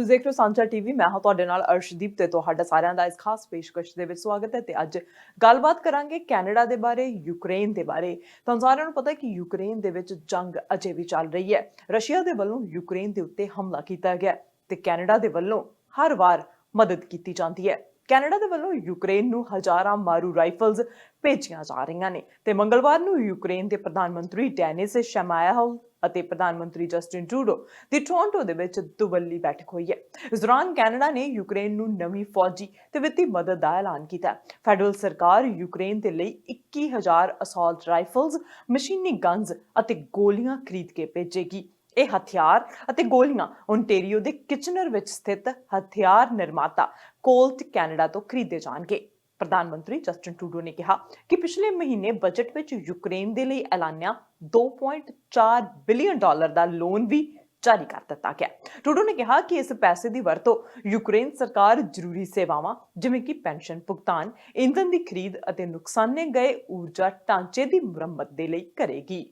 ਤੁਸੀਂ ਦੇਖ ਰਹੇ ਹੋ ਸਾਂਝਾ ਟੀਵੀ। ਮੈਂ ਹਾਂ ਤੁਹਾਡੇ ਨਾਲ ਅਰਸ਼ਦੀਪ ਤੇ ਤੁਹਾਡਾ ਸਾਰਿਆਂ ਦਾ ਇਸ ਖਾਸ ਪੇਸ਼ਕਸ਼ ਦੇ ਵਿੱਚ ਸਵਾਗਤ ਹੈ। ਤੇ ਅੱਜ ਗੱਲਬਾਤ ਕਰਾਂਗੇ ਕੈਨੇਡਾ ਦੇ ਬਾਰੇ, ਯੂਕਰੇਨ ਦੇ ਬਾਰੇ। ਤੁਹਾਨੂੰ ਸਾਰਿਆਂ ਨੂੰ ਪਤਾ ਹੈ ਕਿ ਯੂਕਰੇਨ ਦੇ ਵਿੱਚ ਜੰਗ ਅਜੇ ਵੀ ਚੱਲ ਰਹੀ ਹੈ। ਰਸ਼ੀਆ ਦੇ ਵੱਲੋਂ ਯੂਕਰੇਨ ਦੇ ਉੱਤੇ ਹਮਲਾ ਕੀਤਾ ਗਿਆ ਤੇ ਕੈਨੇਡਾ ਦੇ ਵੱਲੋਂ ਹਰ ਵਾਰ ਮਦਦ ਕੀਤੀ ਜਾਂਦੀ ਹੈ। ਕੈਨੇਡਾ ਦੇ ਵੱਲੋਂ ਯੂਕਰੇਨ ਨੂੰ ਹਜ਼ਾਰਾਂ ਮਾਰੂ ਰਾਈਫਲਸ ਭੇਜੀਆਂ ਜਾ ਰਹੀਆਂ ਨੇ ਤੇ ਮੰਗਲਵਾਰ ਨੂੰ ਯੂਕਰੇਨ ਦੇ ਪ੍ਰਧਾਨ ਮੰਤਰੀ ਡੈਨਿਸ ਸ਼ਮਾਇਲ ਅਤੇ ਪ੍ਰਧਾਨ ਮੰਤਰੀ ਜਸਟਿਨ ਟਰੂਡੋ ਦੀ ਟੋਰਾਂਟੋ ਦੇ ਵਿੱਚ ਦੁਵੱਲੀ ਬੈਠਕ ਹੋਈ ਹੈ। ਇਸ ਦੌਰਾਨ ਕੈਨੇਡਾ ਨੇ ਯੂਕਰੇਨ ਨੂੰ ਨਵੀਂ ਫੌਜੀ ਤੇ ਵਿੱਤੀ ਮਦਦ ਦਾ ਐਲਾਨ ਕੀਤਾ। ਫੈਡਰਲ ਸਰਕਾਰ ਯੂਕਰੇਨ ਦੇ ਲਈ 21,000 ਅਸੌਲਟ ਰਾਈਫਲਸ, ਮਸ਼ੀਨੀ ਗਨਜ਼ ਅਤੇ ਗੋਲੀਆਂ ਖਰੀਦ ਕੇ ਭੇਜੇਗੀ। ਇਹ ਹਥਿਆਰ ਅਤੇ ਗੋਲੀਆਂ ਓਨਟਾਰੀਓ ਦੇ ਕਿਚਨਰ ਵਿੱਚ ਸਥਿਤ ਹਥਿਆਰ ਨਿਰਮਾਤਾ ਕੋਲਟ ਕੈਨੇਡਾ ਤੋਂ ਖਰੀਦੇ ਜਾਣਗੇ। ਪ੍ਰਧਾਨ ਮੰਤਰੀ ਜਸਟਿਨ ਟਰੂਡੋ ਨੇ ਕਿਹਾ ਕਿ ਪਿਛਲੇ ਮਹੀਨੇ ਬਜਟ ਵਿੱਚ ਯੂਕਰੇਨ ਦੇ ਲਈ ਐਲਾਨਿਆ $2.4 ਬਿਲੀਅਨ ਦਾ ਲੋਨ ਵੀ ਜਾਰੀ ਕਰ ਦਿੱਤਾ ਗਿਆ। ਟਰੂਡੋ ਨੇ ਕਿਹਾ ਕਿ ਇਸ ਪੈਸੇ ਦੀ ਵਰਤੋਂ ਯੂਕਰੇਨ ਸਰਕਾਰ ਜ਼ਰੂਰੀ ਸੇਵਾਵਾਂ ਜਿਵੇਂ ਕਿ ਪੈਨਸ਼ਨ ਭੁਗਤਾਨ, ਇੰਧਨ ਦੀ ਖਰੀਦ ਅਤੇ ਨੁਕਸਾਨੇ ਗਏ ਊਰਜਾ ਢਾਂਚੇ ਦੀ ਮੁਰੰਮਤ ਦੇ ਲਈ ਕਰੇਗੀ।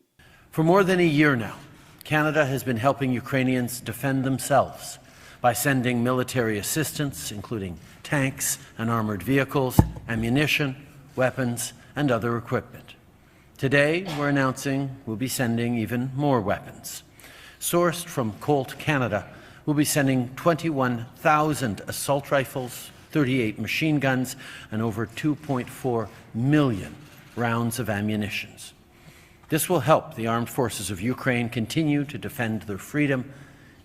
For more than a year now, Canada has been helping Ukrainians defend themselves by sending military assistance, including tanks and armored vehicles, ammunition, weapons, and other equipment. Today, we're announcing we'll be sending even more weapons. Sourced from Colt Canada, we'll be sending 21,000 assault rifles, 38 machine guns, and over 2.4 million rounds of ammunition. This will help the armed forces of Ukraine continue to defend their freedom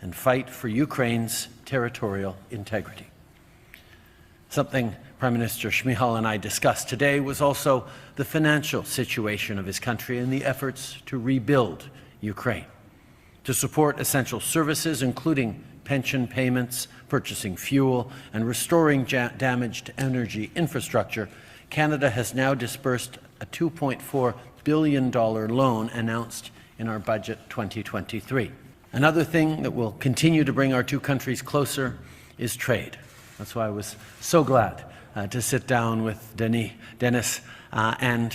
and fight for Ukraine's territorial integrity. Something Prime Minister Shmyhal and I discussed today was also the financial situation of his country and the efforts to rebuild Ukraine. To support essential services, including pension payments, purchasing fuel, and restoring damaged energy infrastructure, Canada has now disbursed a $2.4 billion loan announced in our budget 2023. Another thing that will continue to bring our two countries closer is trade. That's why I was so glad to sit down with Dennis and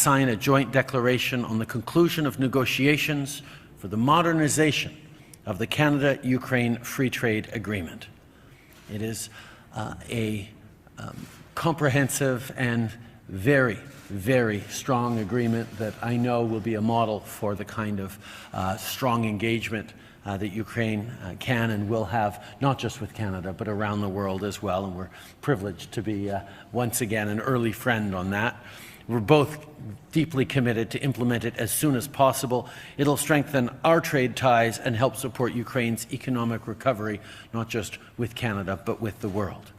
sign a joint declaration on the conclusion of negotiations for the modernization of the Canada-Ukraine Free Trade Agreement. It is a comprehensive and very, very strong agreement that I know will be a model for the kind of strong engagement that Ukraine can and will have, not just with Canada, but around the world as well. And we're privileged to be once again an early friend on that. We're both deeply committed to implement it as soon as possible. It'll strengthen our trade ties and help support Ukraine's economic recovery, not just with Canada, but with the world.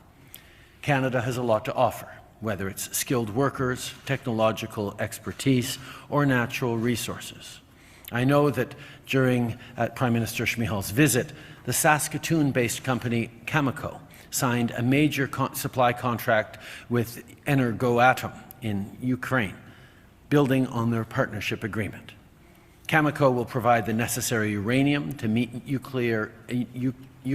Canada has a lot to offer, whether it's skilled workers, technological expertise, or natural resources. I know that during Prime Minister Shmyhal's visit, the Saskatoon-based company Cameco signed a major supply contract with Energoatom in Ukraine, building on their partnership agreement. Cameco will provide the necessary uranium to meet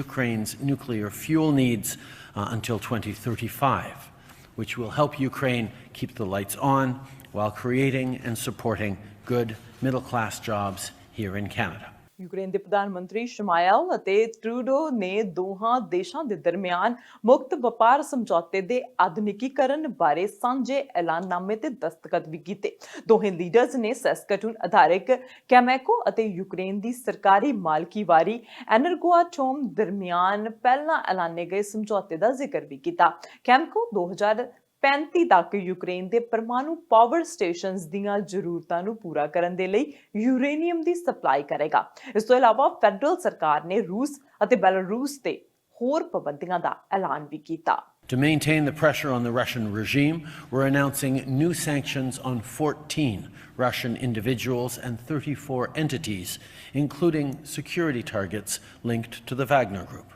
Ukraine's nuclear fuel needs until 2035. Which will help Ukraine keep the lights on while creating and supporting good middle-class jobs here in Canada. Ukraine ਦੇ ਪ੍ਰਧਾਨ ਮੰਤਰੀ ਸ਼ਮਾਇਲ ਅਤੇ Trudeau ਨੇ ਦੋਹਾਂ ਦੇਸ਼ਾਂ ਦੇ ਦਰਮਿਆਨ ਮੁਕਤ ਵਪਾਰ ਸਮਝੌਤੇ ਦੇ ਆਧੁਨਿਕੀਕਰਨ ਬਾਰੇ ਸਾਂਝੇ ਐਲਾਨਨਾਮੇ ਤੇ ਦਸਤਖਤ ਵੀ ਕੀਤੇ। ਦੋਹੇ ਲੀਡਰਸ ਨੇ ਸੈਸਕਟੂਨ ਆਧਾਰਿਤ ਕੈਮੈਕੋ ਅਤੇ ਯੂਕਰੇਨ ਦੀ ਸਰਕਾਰੀ ਮਾਲਕੀ ਵਾਲੀ ਐਨਰਗੋਆਟੋਮ ਦਰਮਿਆਨ ਪਹਿਲਾਂ ਐਲਾਨੇ ਗਏ ਸਮਝੌਤੇ ਦਾ ਜ਼ਿਕਰ ਵੀ ਕੀਤਾ। ਕੈਮੈਕੋ 2035 ਤੱਕ ਯੂਕਰੇਨ ਦੇ ਪਰਮਾਣੂ ਪਾਵਰ ਸਟੇਸ਼ਨਸ ਦੀਆਂ ਜ਼ਰੂਰਤਾਂ ਨੂੰ ਪੂਰਾ ਕਰਨ ਦੇ ਲਈ ਯੂਰੇਨੀਅਮ ਦੀ ਸਪਲਾਈ ਕਰੇਗਾ। ਇਸ ਤੋਂ ਇਲਾਵਾ ਫੈਡਰਲ ਸਰਕਾਰ ਨੇ ਰੂਸ ਅਤੇ ਬੈਲਾਰੂਸ ਤੇ ਹੋਰ ਪਾਬੰਦੀਆਂ ਦਾ ਐਲਾਨ ਵੀ ਕੀਤਾ। To maintain the pressure on the Russian regime, we're announcing new sanctions on 14 Russian individuals and 34 entities, including security targets linked to the Wagner Group.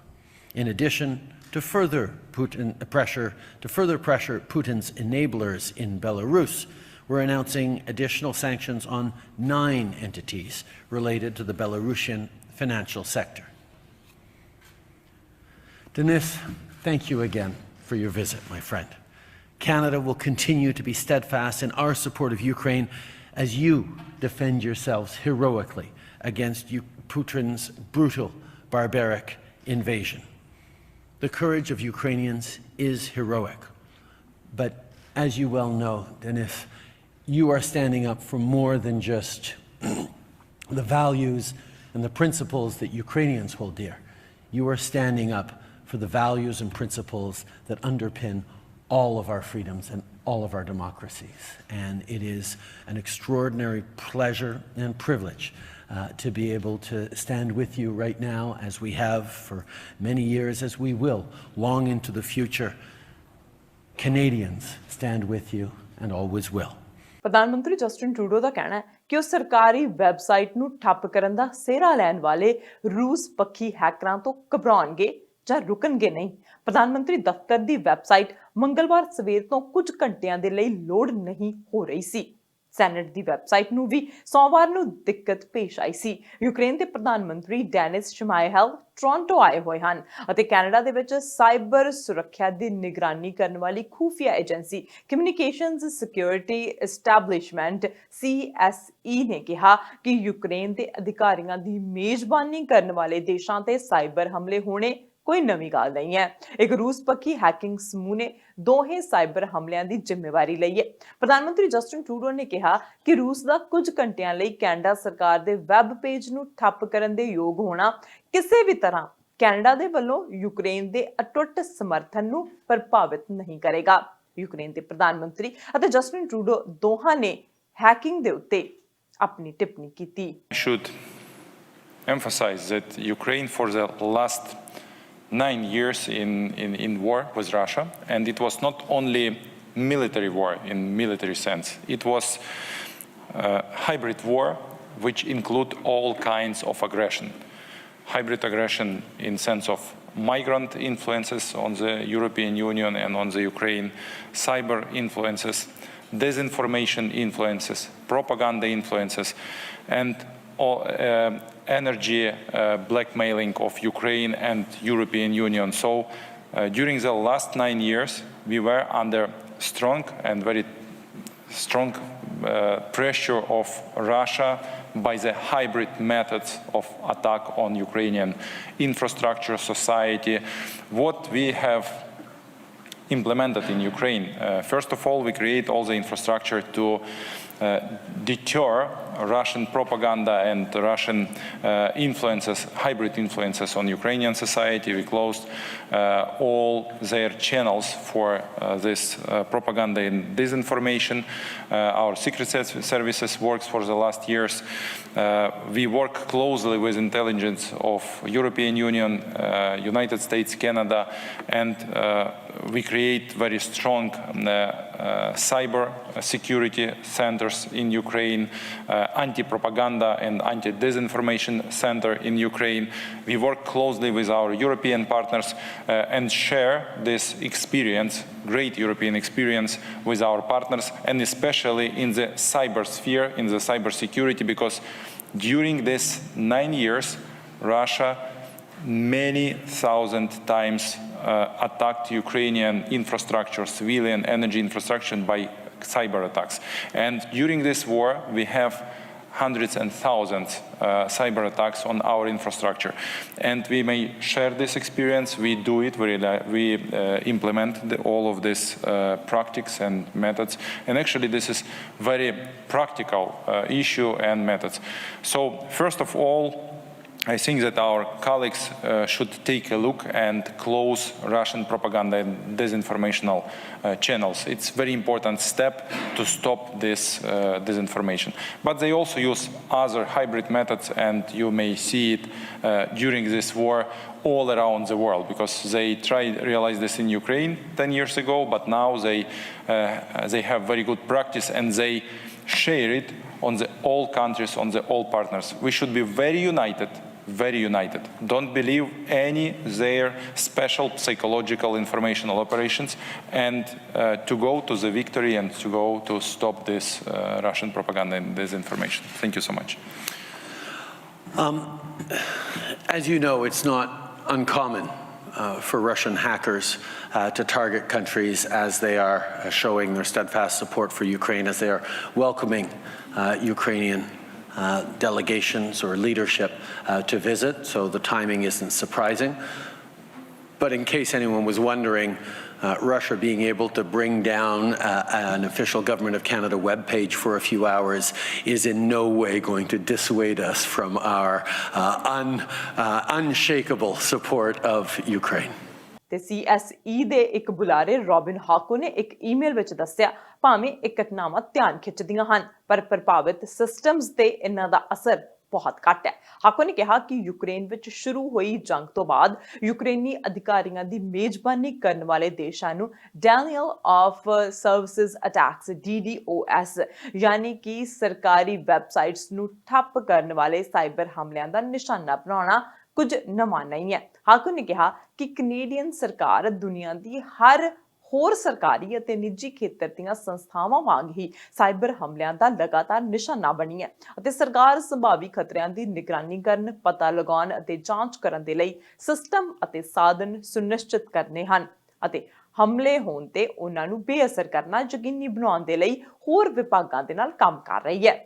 In addition, to further pressure Putin's enablers in Belarus, we're announcing additional sanctions on 9 entities related to the Belarusian financial sector. Dennis, thank you again for your visit, my friend. Canada will continue to be steadfast in our support of Ukraine as you defend yourselves heroically against Putin's brutal, barbaric invasion. The courage of Ukrainians is heroic. But as you well know, Denis, you are standing up for more than just the values and the principles that Ukrainians hold dear. You are standing up for the values and principles that underpin all of our freedoms and all of our democracies. And it is an extraordinary pleasure and privilege to be able to stand with you right now, as we have for many years, as we will long into the future. Canadians stand with you and always will. ਪ੍ਰਧਾਨ ਮੰਤਰੀ Justin Trudeau ਦਾ ਕਹਿਣਾ ਹੈ ਕਿ ਉਹ ਸਰਕਾਰੀ website ਨੂੰ ਠੱਪ ਕਰਨ ਦਾ ਸਿਹਰਾ ਲੈਣ ਵਾਲੇ ਰੂਸ ਪੱਖੀ ਹੈਕਰਾਂ ਤੋਂ ਘਬਰਾਉਣਗੇ ਜਾਂ ਰੁਕਣਗੇ ਨਹੀਂ। ਪ੍ਰਧਾਨ ਮੰਤਰੀ ਦਫ਼ਤਰ ਦੀ ਵੈਬਸਾਈਟ ਮੰਗਲਵਾਰ ਸਵੇਰ ਤੋਂ ਕੁਝ ਘੰਟਿਆਂ ਦੇ ਲਈ ਲੋਡ ਨਹੀਂ ਹੋ ਰਹੀ ਸੀ। ਸੈਨੇਟ ਦੀ ਵੈਬਸਾਈਟ ਨੂੰ ਵੀ ਸੋਮਵਾਰ ਨੂੰ ਦਿੱਕਤ ਪੇਸ਼ ਆਈ ਸੀ। ਯੂਕਰੇਨ ਦੇ ਪ੍ਰਧਾਨ ਮੰਤਰੀ ਡੈਨਿਸ ਸ਼ਮਾਇਹਲ ਟੋਰਾਂਟੋ ਆਏ ਹੋਏ ਹਨ ਅਤੇ ਕੈਨੇਡਾ ਦੇ ਵਿੱਚ ਸਾਈਬਰ ਸੁਰੱਖਿਆ ਦੀ ਨਿਗਰਾਨੀ ਕਰਨ ਵਾਲੀ ਖੂਫੀਆ agency communications security establishment CSE ਨੇ ਕਿਹਾ ਕਿ ਯੂਕਰੇਨ ਦੇ ਅਧਿਕਾਰੀਆਂ ਦੀ ਮੇਜ਼ਬਾਨੀ ਕਰਨ ਵਾਲੇ ਦੇਸ਼ਾਂ ਤੇ ਸਾਈਬਰ ਹਮਲੇ ਹੋਣੇ ਕੋਈ ਨਵੀਂ ਗੱਲ ਨਹੀਂ ਹੈ। ਇੱਕ ਰੂਸ ਪੱਖੀ ਹੈਕਿੰਗ ਸਮੂਹ ਨੇ ਦੋਹੇ ਸਾਈਬਰ ਹਮਲਿਆਂ ਦੀ ਜ਼ਿੰਮੇਵਾਰੀ ਲਈ ਹੈ। ਪ੍ਰਧਾਨ ਮੰਤਰੀ ਜਸਟਿਨ ਟਰੂਡੋ ਨੇ ਕਿਹਾ ਕਿ ਰੂਸ ਦਾ ਕੁਝ ਘੰਟਿਆਂ ਲਈ ਕੈਨੇਡਾ ਸਰਕਾਰ ਦੇ ਵੈਬ ਪੇਜ ਨੂੰ ਠੱਪ ਕਰਨ ਦੇ ਯੋਗ ਹੋਣਾ ਕਿਸੇ ਵੀ ਤਰ੍ਹਾਂ ਕੈਨੇਡਾ ਦੇ ਵੱਲੋਂ ਯੂਕਰੇਨ ਦੇ ਅਟੁੱਟ ਸਮਰਥਨ ਨੂੰ ਪ੍ਰਭਾਵਿਤ ਨਹੀਂ ਕਰੇਗਾ। ਯੂਕਰੇਨ ਦੇ ਪ੍ਰਧਾਨ ਮੰਤਰੀ ਅਤੇ ਜਸਟਿਨ ਟਰੂਡੋ ਦੋਹਾਂ ਨੇ ਹੈਕਿੰਗ ਦੇ ਉੱਤੇ ਆਪਣੀ ਟਿੱਪਣੀ ਕੀਤੀ। Should emphasize that Ukraine for the last 9 years in war with Russia, and it was not only military war in military sense. It was hybrid war, which include all kinds of aggression. Hybrid aggression in sense of migrant influences on the European Union and on the Ukraine, cyber influences, disinformation influences, propaganda influences, and energy blackmailing of Ukraine and European Union. So during the last 9 years, we were under strong and very strong pressure of Russia by the hybrid methods of attack on Ukrainian infrastructure, society. What we have implemented in Ukraine, first of all, we create all the infrastructure to deter Russian propaganda and Russian influences, hybrid influences on Ukrainian society. We closed all their channels for this propaganda and disinformation. Our secret services works for the last years. We work closely with intelligence of European Union, United States, Canada, and we create very strong cyber security centers in Ukraine, anti-propaganda and anti-disinformation center in Ukraine. We work closely with our European partners and share this experience, great European experience, with our partners, and especially in the cyber sphere, in the cyber security, because during these 9 years, Russia many thousand times attacked Ukrainian infrastructure, civilian energy infrastructure by cyber attacks. And during this war, we have hundreds and thousands cyber attacks on our infrastructure. And we may share this experience. We do it. We implement all of these practices and methods. And actually, this is very practical issue and methods. So first of all, I think that our colleagues should take a look and close Russian propaganda and disinformational channels. It's a very important step to stop this disinformation. But they also use other hybrid methods, and you may see it during this war all around the world, because they tried to realize this in Ukraine 10 years ago, but now they have very good practice and they share it on the all countries, on the all partners. We should be very united. Very united. Don't believe any their special psychological informational operations, and to go to the victory and to go to stop this Russian propaganda and disinformation. Thank you so much. As you know, it's not uncommon for Russian hackers to target countries as they are showing their steadfast support for Ukraine, as they are welcoming Ukrainian delegations or leadership to visit, so the timing isn't surprising. But in case anyone was wondering, Russia being able to bring down an official Government of Canada webpage for a few hours is in no way going to dissuade us from our unshakable support of Ukraine. ਤੇ CSE ਦੇ ਇੱਕ ਬੁਲਾਰੇ Robin ਹਾਕੋ ਨੇ ਇੱਕ email ਵਿੱਚ ਦੱਸਿਆ, ਭਾਵੇਂ ਇਹ ਘਟਨਾਵਾਂ ਧਿਆਨ ਖਿੱਚਦੀਆਂ ਹਨ ਪਰ ਪ੍ਰਭਾਵਿਤ ਸਿਸਟਮਸ ਤੇ ਇਹਨਾਂ ਦਾ ਅਸਰ ਬਹੁਤ ਘੱਟ ਹੈ। ਹਾਕੋ ਨੇ ਕਿਹਾ ਕਿ ਯੂਕਰੇਨ ਵਿੱਚ ਸ਼ੁਰੂ ਹੋਈ ਜੰਗ ਤੋਂ ਬਾਅਦ ਯੂਕਰੇਨੀ ਅਧਿਕਾਰੀਆਂ ਦੀ ਮੇਜ਼ਬਾਨੀ ਕਰਨ ਵਾਲੇ ਦੇਸ਼ਾਂ ਨੂੰ Daniel of services attacks DDoS ਯਾਨੀ ਕਿ ਸਰਕਾਰੀ ਵੈਬਸਾਈਟਸ ਨੂੰ ਠੱਪ ਕਰਨ ਵਾਲੇ ਸਾਈਬਰ ਹਮਲਿਆਂ ਦਾ ਨਿਸ਼ਾਨਾ ਬਣਾਉਣਾ ਕੁਝ ਨਵਾਂ ਨਹੀਂ ਹੈ। ਹਾਕੋ ਨੇ ਕਿਹਾ ਕਿ ਕੈਨੇਡੀਅਨ ਸਰਕਾਰ ਦੁਨੀਆ ਦੀ ਹਰ ਹੋਰ ਸਰਕਾਰੀ ਅਤੇ ਨਿੱਜੀ ਖੇਤਰ ਦੀਆਂ ਸੰਸਥਾਵਾਂ ਵਾਂਗ ਹੀ ਸਾਈਬਰ ਹਮਲਿਆਂ ਦਾ ਲਗਾਤਾਰ ਨਿਸ਼ਾਨਾ ਬਣੀ ਹੈ ਅਤੇ ਸਰਕਾਰ ਸੰਭਾਵੀ ਖਤਰਿਆਂ ਦੀ ਨਿਗਰਾਨੀ ਕਰਨ, ਪਤਾ ਲਗਾਉਣ ਅਤੇ ਜਾਂਚ ਕਰਨ ਦੇ ਲਈ ਸਿਸਟਮ ਅਤੇ ਸਾਧਨ ਸੁਨਿਸ਼ਚਿਤ ਕਰਨੇ ਹਨ ਅਤੇ ਹਮਲੇ ਹੋਣ ਤੇ ਉਹਨਾਂ ਨੂੰ ਬੇਅਸਰ ਕਰਨਾ ਯਕੀਨੀ ਬਣਾਉਣ ਦੇ ਲਈ ਹੋਰ ਵਿਭਾਗਾਂ ਦੇ ਨਾਲ ਕੰਮ ਕਰ ਰਹੀ ਹੈ।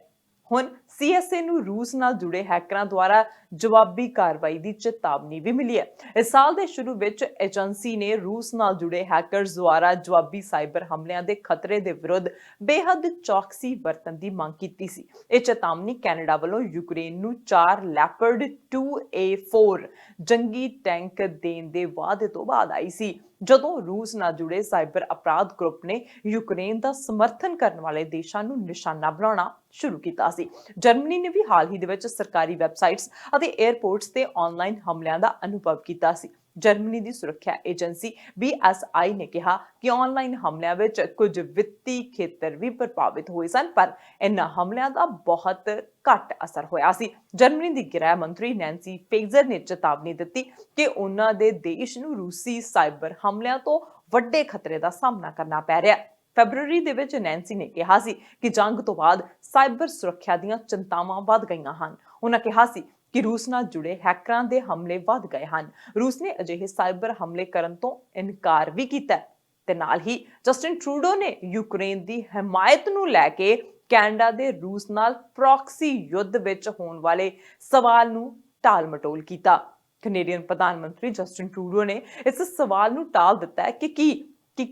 ਹੁਣ CSA ਨੂੰ ਰੂਸ ਨਾਲ ਜੁੜੇ ਹੈਕਰਾਂ ਦੁਆਰਾ ਜਵਾਬੀ ਕਾਰਵਾਈ ਦੀ ਚੇਤਾਵਨੀ ਵੀ ਮਿਲੀ ਹੈ। ਇਸ ਸਾਲ ਦੇ ਸ਼ੁਰੂ ਵਿੱਚ ਏਜੰਸੀ ਨੇ ਰੂਸ ਨਾਲ ਜੁੜੇ ਹੈਕਰਸ ਦੁਆਰਾ ਜਵਾਬੀ ਸਾਈਬਰ ਹਮਲਿਆਂ ਦੇ ਖਤਰੇ ਦੇ ਵਿਰੁੱਧ ਬੇਹੱਦ ਚੌਕਸੀ ਵਰਤਣ ਦੀ ਮੰਗ ਕੀਤੀ ਸੀ। ਇਹ ਚੇਤਾਵਨੀ ਕੈਨੇਡਾ ਵੱਲੋਂ ਯੂਕਰੇਨ ਨੂੰ 4 ਲੈਪਰਡ 2A4 ਜੰਗੀ ਟੈਂਕ ਦੇਣ ਦੇ ਵਾਅਦੇ ਤੋਂ ਬਾਅਦ ਆਈ ਸੀ, ਜਦੋਂ ਰੂਸ ਨਾਲ ਜੁੜੇ ਸਾਈਬਰ ਅਪਰਾਧ ਗਰੁੱਪ ਨੇ ਯੂਕਰੇਨ ਦਾ ਸਮਰਥਨ ਕਰਨ ਵਾਲੇ ਦੇਸ਼ਾਂ ਨੂੰ ਨਿਸ਼ਾਨਾ ਬਣਾਉਣਾ ਸ਼ੁਰੂ ਕੀਤਾ ਸੀ। ਜਰਮਨੀ ਨੇ ਵੀ ਹਾਲ ਹੀ ਦੇ ਵਿੱਚ ਸਰਕਾਰੀ ਵੈਬਸਾਈਟਸ ਅਤੇ 에ਅਰਪੋਰਟਸ ਤੇ ਆਨਲਾਈਨ ਹਮਲਿਆਂ ਦਾ ਅਨੁਭਵ ਕੀਤਾ ਸੀ। ਜਰਮਨੀ ਦੀ ਸੁਰੱਖਿਆ ਏਜੰਸੀ BSI ਨੇ ਕਿਹਾ ਕਿ ਆਨਲਾਈਨ ਹਮਲਿਆਂ ਵਿੱਚ ਕੁਝ ਵਿੱਤੀ ਖੇਤਰ ਵੀ ਪ੍ਰਭਾਵਿਤ ਹੋਏ ਸਨ, ਪਰ ਇਹਨਾਂ ਹਮਲਿਆਂ ਦਾ ਬਹੁਤ ਘੱਟ ਅਸਰ ਹੋਇਆ ਸੀ। ਜਰਮਨੀ ਦੀ ਗ੍ਰਹਿ ਮੰਤਰੀ ਨੈਂਸੀ ਫੇਜ਼ਰ ਨੇ ਚੇਤਾਵਨੀ ਦਿੱਤੀ ਕਿ ਉਹਨਾਂ ਦੇ ਦੇਸ਼ ਨੂੰ ਰੂਸੀ ਸਾਈਬਰ ਹਮਲਿਆਂ ਤੋਂ ਵੱਡੇ ਖਤਰੇ ਦਾ ਸਾਹਮਣਾ ਕਰਨਾ ਪੈ ਰਿਹਾ ਹੈ। ਫੈਬਰੂਅਰੀ ਦੇ ਵਿੱਚ ਨੈਂਸੀ ਨੇ ਕਿਹਾ ਸੀ ਕਿ ਜੰਗ ਤੋਂ ਬਾਅਦ ਸਾਈਬਰ ਸੁਰੱਖਿਆ ਦੀਆਂ ਚਿੰਤਾਵਾਂ ਵੱਧ ਗਈਆਂ ਹਨ। ਉਹਨਾਂ ਕਿਹਾ ਸੀ ਕਿ ਰੂਸ ਨਾਲ ਜੁੜੇ ਹੈਕਰਾਂ ਦੇ ਹਮਲੇ ਵੱਧ ਗਏ ਹਨ। ਰੂਸ ਨੇ ਅਜਿਹੇ ਸਾਈਬਰ ਹਮਲੇ ਕਰਨ ਤੋਂ ਇਨਕਾਰ ਵੀ ਕੀਤਾ ਤੇ ਨਾਲ ਹੀ ਜਸਟਿਨ ਟਰੂਡੋ ਨੇ ਯੂਕਰੇਨ ਦੀ ਹਮਾਇਤ ਨੂੰ ਲੈ ਕੇ ਕੈਨੇਡਾ ਦੇ ਰੂਸ ਨਾਲ ਪ੍ਰੌਕਸੀ ਯੁੱਧ ਵਿੱਚ ਹੋਣ ਵਾਲੇ ਸਵਾਲ ਨੂੰ ਟਾਲ-ਮਟੋਲ ਕੀਤਾ। ਕੈਨੇਡੀਅਨ ਪ੍ਰਧਾਨ ਮੰਤਰੀ ਜਸਟਿਨ ਟਰੂਡੋ ਨੇ ਇਸ ਸਵਾਲ ਨੂੰ ਟਾਲ ਦਿੱਤਾ ਹੈ ਕਿ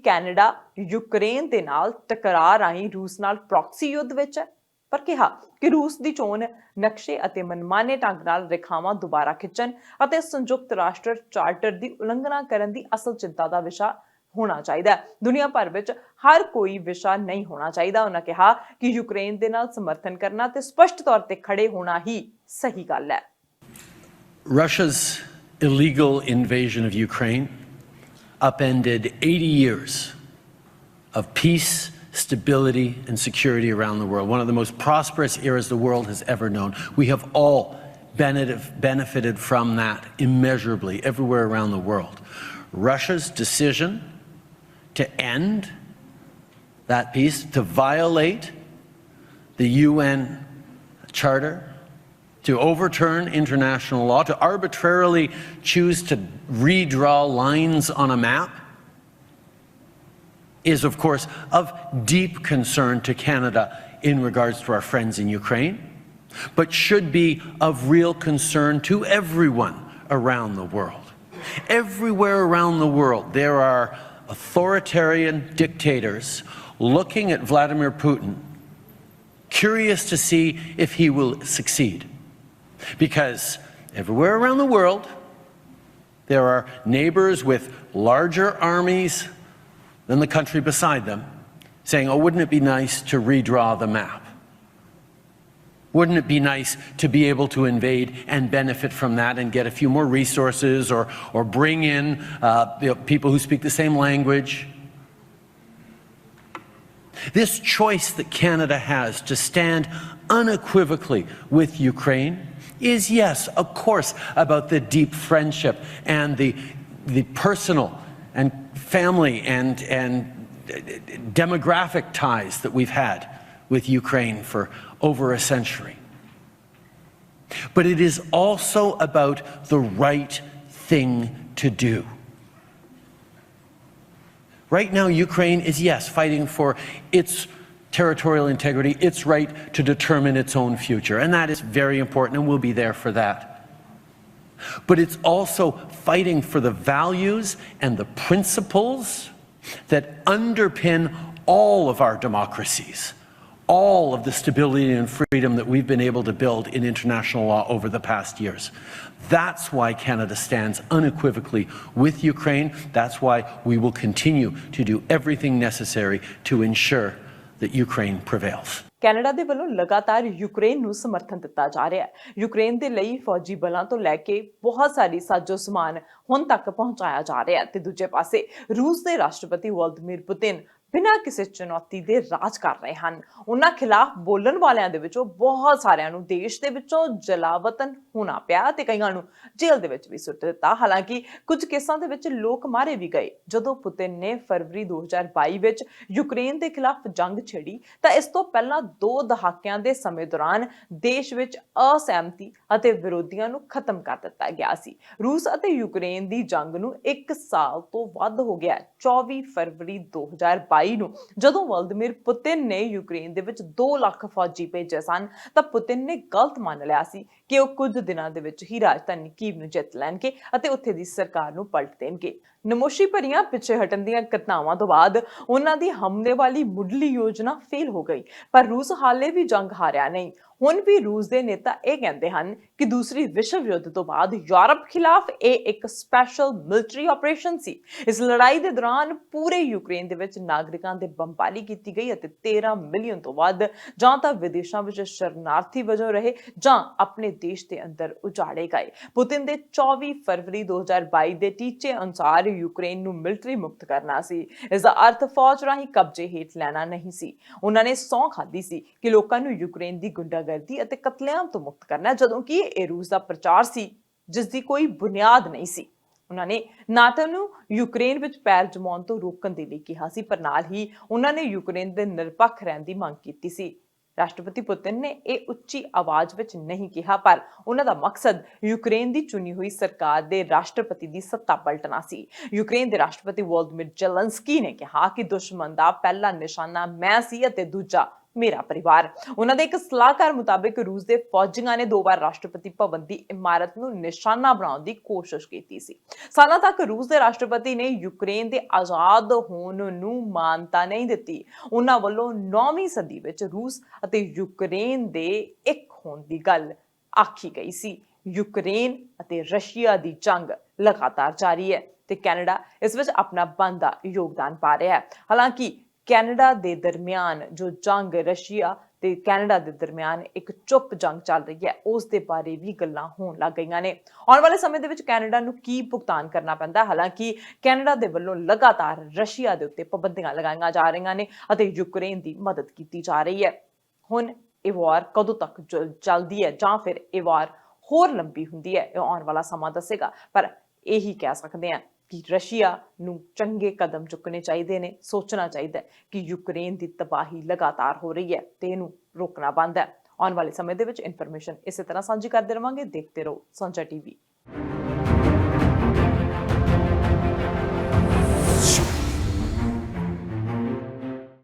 ਕੈਨੇਡਾ ਯੂਕਰੇਨ ਦੇ ਨਾਲ ਟਕਰਾਅ ਰਾਹੀਂ ਰੂਸ ਨਾਲ ਪ੍ਰੌਕਸੀ ਯੁੱਧ ਵਿੱਚ ਹੈ, ਪਰ ਕਿਹਾ ਕਿ ਰੂਸ ਦੀ ਚੋਣ ਨਕਸ਼ੇ ਅਤੇ ਮਨਮਾਨੇ ਢੰਗ ਨਾਲ ਰੇਖਾਵਾਂ ਦੁਬਾਰਾ ਖਿੱਚਣ ਅਤੇ ਸੰਯੁਕਤ ਰਾਸ਼ਟਰ ਚਾਰਟਰ ਦੀ ਉਲੰਘਣਾ ਕਰਨ ਦੀ ਅਸਲ ਚਿੰਤਾ ਦਾ ਵਿਸ਼ਾ ਹੋਣਾ ਚਾਹੀਦਾ ਹੈ। ਦੁਨੀਆ ਭਰ ਵਿੱਚ ਹਰ ਕੋਈ ਵਿਸ਼ਾ ਨਹੀਂ ਹੋਣਾ ਚਾਹੀਦਾ। ਉਹਨਾਂ ਕਿਹਾ ਕਿ ਯੂਕਰੇਨ ਦੇ ਨਾਲ ਸਮਰਥਨ ਕਰਨਾ ਤੇ ਸਪਸ਼ਟ ਤੌਰ ਤੇ ਖੜੇ ਹੋਣਾ ਹੀ ਸਹੀ ਗੱਲ ਹੈ। Russia's illegal invasion of Ukraine upended 80 years of peace, stability, and security around the world, one of the most prosperous eras the world has ever known. We have all benefited from that immeasurably everywhere around the world. Russia's decision to end that peace, to violate the UN Charter, to overturn international law, to arbitrarily choose to redraw lines on a map, is of course of deep concern to Canada in regards to our friends in Ukraine, but should be of real concern to everyone around the world. Everywhere around the world there are authoritarian dictators looking at Vladimir Putin, curious to see if he will succeed. Because everywhere around the world there are neighbors with larger armies than the country beside them saying, oh, wouldn't it be nice to redraw the map? Wouldn't it be nice to be able to invade and benefit from that and get a few more resources or bring in people who speak the same language? This choice that Canada has to stand unequivocally with Ukraine is, yes, of course, about the deep friendship and the personal and family and demographic ties that we've had with Ukraine for over a century. But it is also about the right thing to do. Right now, Ukraine is, yes, fighting for its territorial integrity, its right to determine its own future, and that is very important, and we'll be there for that. but it's also fighting for the values and the principles that underpin all of our democracies, all of the stability and freedom that we've been able to build in international law over the past years. That's why Canada stands unequivocally with Ukraine. That's why we will continue to do everything necessary to ensure that Ukraine prevails. Canada ਦੇ ਵੱਲੋਂ ਲਗਾਤਾਰ Ukraine ਨੂੰ ਸਮਰਥਨ ਦਿੱਤਾ ਜਾ ਰਿਹਾ ਹੈ। Ukraine ਦੇ ਲਈ ਫੌਜੀ ਬਲਾਂ ਤੋਂ ਲੈ ਕੇ ਬਹੁਤ ਸਾਰੀ ਸਾਜੋ ਸਮਾਨ ਹੁਣ ਤੱਕ ਪਹੁੰਚਾਇਆ ਜਾ ਰਿਹਾ ਹੈ ਤੇ ਦੂਜੇ ਪਾਸੇ ਰੂਸ ਦੇ ਰਾਸ਼ਟਰਪਤੀ ਵਲਾਦੀਮੀਰ ਪੁਤਿਨ ਬਿਨਾਂ ਕਿਸੇ ਚੁਣੌਤੀ ਦੇ ਰਾਜ ਕਰ ਰਹੇ ਹਨ। ਉਹਨਾਂ ਖਿਲਾਫ ਬੋਲਣ ਵਾਲਿਆਂ ਦੇ ਵਿੱਚੋਂ ਬਹੁਤ ਸਾਰਿਆਂ ਨੂੰ ਦੇਸ਼ ਦੇ ਵਿੱਚੋਂ ਜਲਾਵਤਨ ਹੋਣਾ ਪਿਆ ਤੇ ਕਈਆਂ ਨੂੰ ਜੇਲ੍ਹ ਦੇ ਵਿੱਚ ਵੀ ਸੁੱਟ ਦਿੱਤਾ। ਹਾਲਾਂਕਿ ਕੁਝ ਕੇਸਾਂ ਦੇ ਵਿੱਚ ਲੋਕ ਮਾਰੇ ਵੀ ਗਏ। ਜਦੋਂ ਪੁਤਿਨ ਨੇ ਫਰਵਰੀ 2022 ਵਿੱਚ ਯੂਕਰੇਨ ਦੇ ਖਿਲਾਫ ਜੰਗ ਛੇੜੀ ਤਾਂ ਇਸ ਤੋਂ ਪਹਿਲਾਂ 2 ਦਹਾਕਿਆਂ ਦੇ ਸਮੇਂ ਦੌਰਾਨ ਦੇਸ਼ ਵਿੱਚ ਅਸਹਿਮਤੀ ਅਤੇ ਵਿਰੋਧੀਆਂ ਨੂੰ ਖਤਮ ਕਰ ਦਿੱਤਾ ਗਿਆ ਸੀ। ਰੂਸ ਅਤੇ ਯੂਕਰੇਨ ਦੀ ਜੰਗ ਨੂੰ 1 ਸਾਲ ਤੋਂ ਵੱਧ ਹੋ ਗਿਆ। 24 ਫਰਵਰੀ 2022 ਨੂੰ ਜਦੋਂ ਵਲਾਦੀਮੀਰ ਪੁਤਿਨ ਨੇ ਯੂਕਰੇਨ ਦੇ ਵਿੱਚ 2 ਲੱਖ ਫੌਜੀ ਭੇਜੇ ਸਨ ਤਾਂ ਪੁਤਿਨ ਨੇ ਗਲਤ ਮੰਨ ਲਿਆ ਸੀ ਕਿ ਉਹ ਕੁਝ ਦਿਨਾਂ ਦੇ ਵਿੱਚ ਹੀ ਰਾਜਧਾਨੀ ਕੀਵ ਨੂੰ ਜਿੱਤ ਲੈਣਗੇ ਅਤੇ ਉੱਥੇ ਦੀ ਸਰਕਾਰ ਨੂੰ ਪਲਟ ਦੇਣਗੇ। ਨਮੋਸ਼ੀ ਭਰੀਆਂ ਪਿੱਛੇ ਹਟਣ ਦੀਆਂ ਘਟਨਾਵਾਂ ਤੋਂ ਬਾਅਦ ਉਹਨਾਂ ਦੀ ਹਮਲੇ ਵਾਲੀ ਮੁੱਢਲੀ ਯੋਜਨਾ ਫੇਲ ਹੋ ਗਈ, ਪਰ ਰੂਸ ਹਾਲੇ ਵੀ ਜੰਗ ਹਾਰਿਆ ਨਹੀਂ। ਹੁਣ ਵੀ ਰੂਸ ਦੇ ਨੇਤਾ ਇਹ ਕਹਿੰਦੇ ਹਨ ਕਿ ਦੂਸਰੀ ਵਿਸ਼ਵ ਯੁੱਧ ਤੋਂ ਬਾਅਦ ਯੂਰਪ ਖਿਲਾਫ ਇਹ ਇੱਕ ਸਪੈਸ਼ਲ ਮਿਲਟਰੀ ਆਪਰੇਸ਼ਨ ਸੀ। ਇਸ ਲੜਾਈ ਦੇ ਦੌਰਾਨ ਪੂਰੇ ਯੂਕਰੇਨ ਦੇ ਵਿੱਚ ਨਾਗਰਿਕਾਂ ਦੇ ਬੰਬਾਰੀ ਕੀਤੀ ਗਈ ਅਤੇ 13 ਮਿਲੀਅਨ ਤੋਂ ਵੱਧ ਜਾਂ ਤਾਂ ਵਿਦੇਸ਼ਾਂ ਵਿੱਚ ਸ਼ਰਨਾਰਥੀ ਵਜੋਂ ਰਹੇ ਜਾਂ ਆਪਣੇ ਦੇਸ਼ ਦੇ ਅੰਦਰ ਉਜਾੜੇ ਗਏ। ਪੁਤਿਨ ਦੇ 24 ਫਰਵਰੀ 2022 ਦੇ ਟੀਚੇ ਅਨੁਸਾਰ ਯੂਕਰੇਨ ਨੂੰ ਮਿਲਟਰੀ ਮੁਕਤ ਕਰਨਾ ਸੀ। ਇਸ ਦਾ ਅਰਥ ਫੌਜ ਰਾਹੀਂ ਕਬਜ਼ੇ ਹੇਠ ਲੈਣਾ ਨਹੀਂ ਸੀ। ਉਹਨਾਂ ਨੇ ਸਹੁੰ ਖਾਧੀ ਸੀ ਕਿ ਲੋਕਾਂ ਨੂੰ ਯੂਕਰੇਨ ਦੀ ਗੁੰਡਾਗਰਦੀ ਅਤੇ ਕਤਲੇਆਮ ਤੋਂ ਮੁਕਤ ਕਰਨਾ, ਜਦੋਂ ਕਿ ਇਹ ਰੂਸ ਦਾ ਪ੍ਰਚਾਰ ਸੀ ਜਿਸ ਦੀ ਕੋਈ ਬੁਨਿਆਦ ਨਹੀਂ ਸੀ। ਉਹਨਾਂ ਨੇ ਨਾਟੋ ਨੂੰ ਯੂਕਰੇਨ ਵਿੱਚ ਪੈਰ ਜਮਾਉਣ ਤੋਂ ਰੋਕਣ ਦੇ ਲਈ ਕਿਹਾ ਸੀ, ਪਰ ਨਾਲ ਹੀ ਉਹਨਾਂ ਨੇ ਯੂਕਰੇਨ ਦੇ ਨਿਰਪੱਖ ਰਹਿਣ ਦੀ ਮੰਗ ਕੀਤੀ ਸੀ। ਰਾਸ਼ਟਰਪਤੀ ਪੁਤਿਨ ਨੇ ਇਹ ਉੱਚੀ ਆਵਾਜ਼ ਵਿੱਚ ਨਹੀਂ ਕਿਹਾ, ਪਰ ਉਹਨਾਂ ਦਾ ਮਕਸਦ ਯੂਕਰੇਨ ਦੀ ਚੁਣੀ ਹੋਈ ਸਰਕਾਰ ਦੇ ਰਾਸ਼ਟਰਪਤੀ ਦੀ ਸੱਤਾ ਪਲਟਣਾ ਸੀ। ਯੂਕਰੇਨ ਦੇ ਰਾਸ਼ਟਰਪਤੀ ਵੋਲੋਦੀਮੀਰ ਜ਼ੈਲੈਂਸਕੀ ਨੇ ਕਿਹਾ ਕਿ ਦੁਸ਼ਮਣ ਦਾ ਪਹਿਲਾ ਨਿਸ਼ਾਨਾ ਮੈਂ ਸੀ ਅਤੇ ਦੂਜਾ ਮੇਰਾ ਪਰਿਵਾਰ। ਉਹਨਾਂ ਦੇ ਇੱਕ ਸਲਾਹਕਾਰ ਮੁਤਾਬਿਕ ਰੂਸ ਦੇ ਫੌਜੀਆਂ ਨੇ 2 ਵਾਰ ਰਾਸ਼ਟਰਪਤੀ ਭਵਨ ਦੀ ਇਮਾਰਤ ਨੂੰ ਨਿਸ਼ਾਨਾ ਬਣਾਉਣ ਦੀ ਕੋਸ਼ਿਸ਼ ਕੀਤੀ ਸੀ। ਸਾਲਾਂ ਤੱਕ ਰੂਸ ਦੇ ਰਾਸ਼ਟਰਪਤੀ ਨੇ ਯੂਕਰੇਨ ਦੇ ਆਜ਼ਾਦ ਹੋਣ ਨੂੰ ਮਾਨਤਾ ਨਹੀਂ ਦਿੱਤੀ। ਉਹਨਾਂ ਵੱਲੋਂ 9ਵੀਂ ਸਦੀ ਵਿੱਚ ਰੂਸ ਅਤੇ ਯੂਕਰੇਨ ਦੇ ਇੱਕ ਹੋਣ ਦੀ ਗੱਲ ਆਖੀ ਗਈ ਸੀ। ਯੂਕਰੇਨ ਅਤੇ ਰਸ਼ੀਆ ਦੀ ਜੰਗ ਲਗਾਤਾਰ ਜਾਰੀ ਹੈ ਤੇ ਕੈਨੇਡਾ ਇਸ ਵਿੱਚ ਆਪਣਾ ਬਣਦਾ ਯੋਗਦਾਨ ਪਾ ਰਿਹਾ ਹੈ। ਹਾਲਾਂਕਿ ਕੈਨੇਡਾ ਦੇ ਦਰਮਿਆਨ ਜੋ ਜੰਗ ਰਸ਼ੀਆ ਤੇ ਕੈਨੇਡਾ ਦੇ ਦਰਮਿਆਨ ਇੱਕ ਚੁੱਪ ਜੰਗ ਚੱਲ ਰਹੀ ਹੈ, ਉਸ ਦੇ ਬਾਰੇ ਵੀ ਗੱਲਾਂ ਹੋਣ ਲੱਗ ਗਈਆਂ ਨੇ। ਆਉਣ ਵਾਲੇ ਸਮੇਂ ਦੇ ਵਿੱਚ ਕੈਨੇਡਾ ਨੂੰ ਕੀ ਭੁਗਤਾਨ ਕਰਨਾ ਪੈਂਦਾ, ਹਾਲਾਂਕਿ ਕੈਨੇਡਾ ਦੇ ਵੱਲੋਂ ਲਗਾਤਾਰ ਰਸ਼ੀਆ ਦੇ ਉੱਤੇ ਪਾਬੰਦੀਆਂ ਲਗਾਈਆਂ ਜਾ ਰਹੀਆਂ ਨੇ ਅਤੇ ਯੂਕਰੇਨ ਦੀ ਮਦਦ ਕੀਤੀ ਜਾ ਰਹੀ ਹੈ। ਹੁਣ ਇਹ ਵਾਰ ਕਦੋਂ ਤੱਕ ਚੱਲਦੀ ਹੈ ਜਾਂ ਫਿਰ ਇਹ ਵਾਰ ਹੋਰ ਲੰਬੀ ਹੁੰਦੀ ਹੈ, ਇਹ ਆਉਣ ਵਾਲਾ ਸਮਾਂ ਦੱਸੇਗਾ। ਪਰ ਇਹੀ ਕਹਿ ਸਕਦੇ ਹਾਂ ਕਿ ਰਸ਼ੀਆ ਨੂੰ ਚੰਗੇ ਕਦਮ ਚੁੱਕਣੇ ਚਾਹੀਦੇ ਨੇ। ਸੋਚਣਾ ਚਾਹੀਦਾ ਕਿ ਯੂਕਰੇਨ ਦੀ ਤਬਾਹੀ ਲਗਾਤਾਰ ਹੋ ਰਹੀ ਹੈ ਤੇ ਇਹਨੂੰ ਰੋਕਣਾ ਬਣਦਾ ਹੈ। ਆਉਣ ਵਾਲੇ ਸਮੇਂ ਦੇ ਵਿੱਚ ਇਨਫੋਰਮੇਸ਼ਨ ਇਸੇ ਤਰ੍ਹਾਂ ਸਾਂਝੀ ਕਰਦੇ ਰਵਾਂਗੇ। ਦੇਖਦੇ ਰਹੋ ਸਾਂਝਾ ਟੀਵੀ।